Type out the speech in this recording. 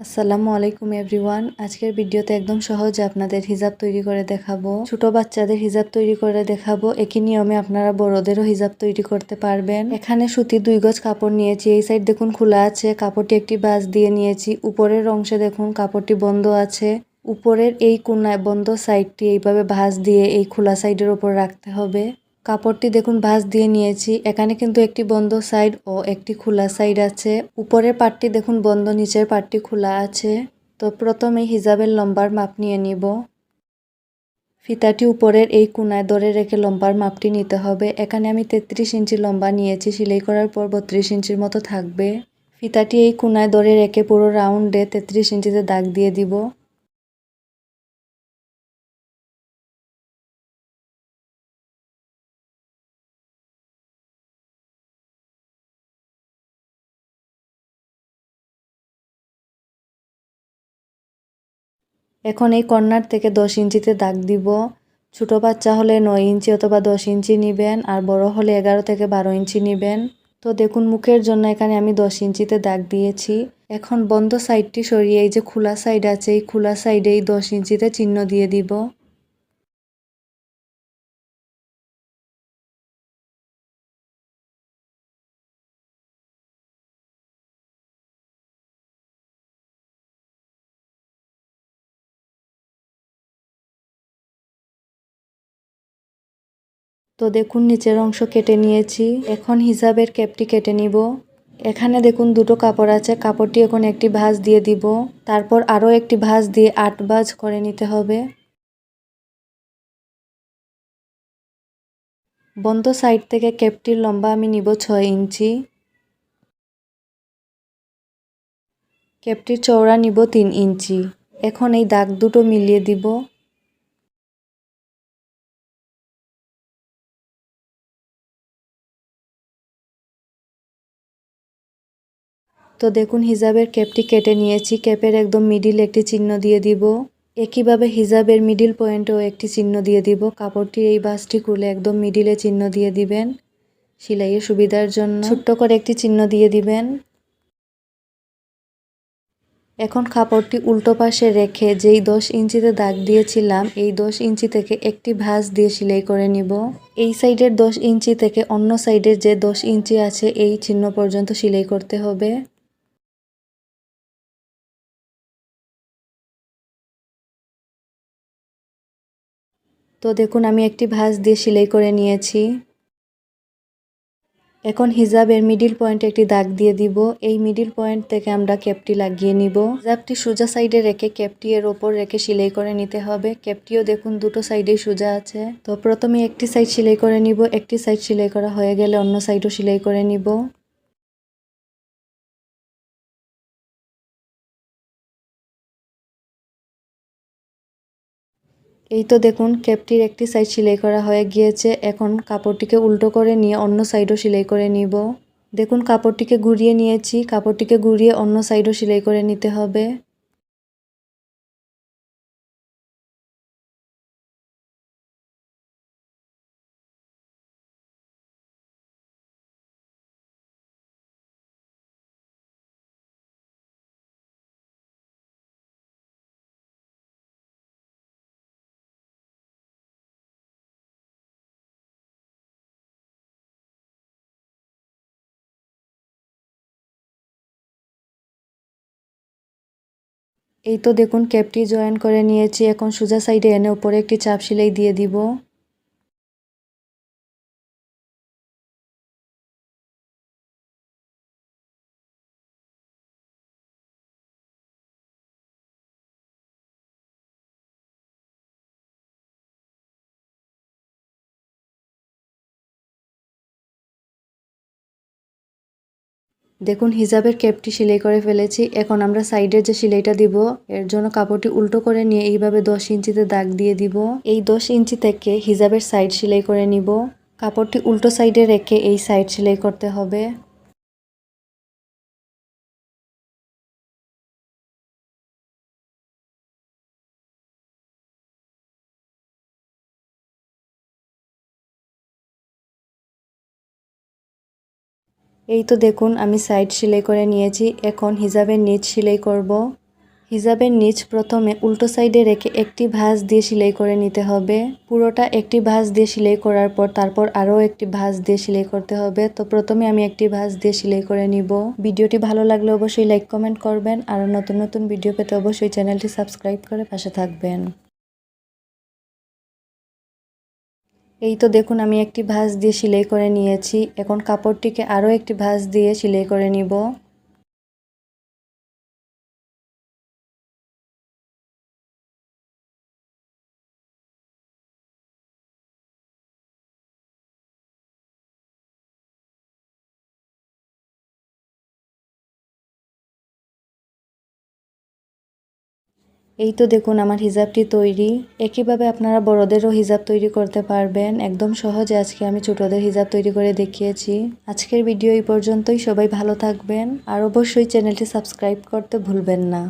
আসসালামু আলাইকুম এভরিওয়ান। আজকের ভিডিওতে একদম সহজে আপনাদের হিজাব তৈরি করে দেখাবো। ছোট বাচ্চাদের হিজাব তৈরি করে দেখাবো। একই নিয়মে আপনারা বড়দেরও হিজাব তৈরি করতে পারবেন। এখানে সুতি 2 গজ কাপড় নিয়েছি। এই সাইড দেখুন খোলা আছে, কাপড়টি একটি ভাঁজ দিয়ে নিয়েছি। উপরের অংশে দেখুন কাপড়টি বন্ধ আছে। উপরের এই কোণায় বন্ধ সাইডটি এইভাবে ভাঁজ দিয়ে এই খোলা সাইডের উপর রাখতে হবে। কাপড়টি দেখুন ভাঁজ দিয়ে নিয়েছি। এখানে কিন্তু একটি বন্ধ সাইড ও একটি খোলা সাইড আছে। উপরের পাটটি দেখুন বন্ধ, নিচের পাটটি খোলা আছে। তো প্রথমে হিজাবের লম্বার মাপ নিয়ে নিব। ফিতাটি উপরের এই কোণায় ধরে রেখে লম্বার মাপটি নিতে হবে। এখানে আমি 33 ইঞ্চি লম্বা নিয়েছি। সেলাই করার পর 32 ইঞ্চির মতো থাকবে। ফিতাটি এই কোণায় ধরে রেখে পুরো রাউন্ডে 33 ইঞ্চিতে দাগ দিয়ে দিব। এখন এই কর্নার থেকে 10 ইঞ্চিতে দাগ দিব। ছোট বাচ্চা হলে 9 ইঞ্চি অথবা 10 ইঞ্চি নেবেন, আর বড় হলে 11 থেকে 12 ইঞ্চি নেবেন। তো দেখুন মুখের জন্য এখানে আমি 10 ইঞ্চিতে দাগ দিয়েছি। এখন বন্ধ সাইডটি সরিয়ে এই যে খোলা সাইড আছে, এই খোলা সাইডে এই 10 ইঞ্চিতে চিহ্ন দিয়ে দিব। তো দেখুন নিচের অংশ কেটে নিয়েছি। এখন হিজাবের ক্যাপটি কেটে নিব। এখানে দেখুন দুটো কাপড় আছে, কাপড়টি এখন একটি ভাঁজ দিয়ে দিব। তারপর আরও একটি ভাঁজ দিয়ে 8 ভাঁজ করে নিতে হবে। বন্ধ সাইড থেকে ক্যাপটির লম্বা আমি নিব 6 ইঞ্চি। ক্যাপটির চওড়া নিব 3 ইঞ্চি। এখন এই দাগ দুটো মিলিয়ে দিব। তো দেখুন হিজাবের ক্যাপটি কেটে নিয়েছি। ক্যাপের একদম মিডিল একটি চিহ্ন দিয়ে দিব। একইভাবে হিজাবের মিডিল পয়েন্টেও একটি চিহ্ন দিয়ে দিব। কাপড়টির এই ভাঁজটি খুলে একদম মিডিলে চিহ্ন দিয়ে দিবেন। সেলাইয়ের সুবিধার জন্য ছোট্ট করে একটি চিহ্ন দিয়ে দিবেন। এখন কাপড়টি উল্টো পাশে রেখে যেই 10 ইঞ্চিতে দাগ দিয়েছিলাম, এই 10 ইঞ্চি থেকে একটি ভাঁজ দিয়ে সেলাই করে নিব। এই সাইডের 10 ইঞ্চি থেকে অন্য সাইডের যে 10 ইঞ্চি আছে এই চিহ্ন পর্যন্ত সেলাই করতে হবে। তো দেখুন আমি একটি ভাঁজ দিয়ে সেলাই করে নিয়েছি। এখন হিজাবের মিডিল পয়েন্টে একটি দাগ দিয়ে দিব। এই মিডিল পয়েন্ট থেকে আমরা ক্যাপটি লাগিয়ে নিব। হিজাবটি সোজা সাইডে রেখে ক্যাপটি এর ওপর রেখে সেলাই করে নিতে হবে। ক্যাপটিও দেখুন দুটো সাইডেই সোজা আছে। তো প্রথমে একটি সাইড সেলাই করে নিব। একটি সাইড সেলাই করা হয়ে গেলে অন্য সাইডও সেলাই করে নিব। এই তো দেখুন ক্যাপটির একটি সাইড সেলাই করা হয়ে গিয়েছে। এখন কাপড়টিকে উল্টো করে নিয়ে অন্য সাইডও সেলাই করে নিব। দেখুন কাপড়টিকে ঘুরিয়ে নিয়েছি। কাপড়টিকে ঘুরিয়ে অন্য সাইডও সেলাই করে নিতে হবে। এই তো দেখুন ক্যাপটি জয়েন করে নিয়েছি। এখন সোজা সাইডে এনে উপরে একটি চাপ সেলাই দিয়ে দিব। দেখুন হিজাবের ক্যাপটি সেলাই করে ফেলেছি। এখন আমরা সাইডের যে সেলাইটা দিব এর জন্য কাপড়টি উল্টো করে নিয়ে এইভাবে 10 ইঞ্চিতে দাগ দিয়ে দিব। এই 10 ইঞ্চি থেকে হিজাবের সাইড সেলাই করে নিব। কাপড়টি উল্টো সাইডে রেখে এই সাইড সেলাই করতে হবে। এই তো দেখুন আমি সাইড সেলাই করে নিয়েছি। এখন হিজাবের নিচ সেলাই করব। হিজাবের নিচ প্রথমে উল্টো সাইডে রেখে একটি ভাঁজ দিয়ে সেলাই করে নিতে হবে। পুরোটা একটি ভাঁজ দিয়ে সেলাই করার পর তারপর আরও একটি ভাঁজ দিয়ে সেলাই করতে হবে। তো প্রথমে আমি একটি ভাঁজ দিয়ে সেলাই করে নিব। ভিডিওটি ভালো লাগলে অবশ্যই লাইক কমেন্ট করবেন, আর নতুন নতুন ভিডিও পেতে অবশ্যই চ্যানেলটি সাবস্ক্রাইব করে পাশে থাকবেন। এই তো দেখুন আমি একটি ভাঁজ দিয়ে সেলাই করে নিয়েছি। এখন কাপড়টিকে আরও একটি ভাঁজ দিয়ে সেলাই করে নিব। এই তো দেখুন আমার হিজাবটি তৈরি। একইভাবে আপনারা বড়দেরও হিজাব তৈরি করতে পারবেন। একদম সহজে আজকে আমি ছোটদের হিজাব তৈরি করে দেখিয়েছি। আজকের ভিডিও এই পর্যন্তই। সবাই ভালো থাকবেন, আর অবশ্যই চ্যানেলটি সাবস্ক্রাইব করতে ভুলবেন না।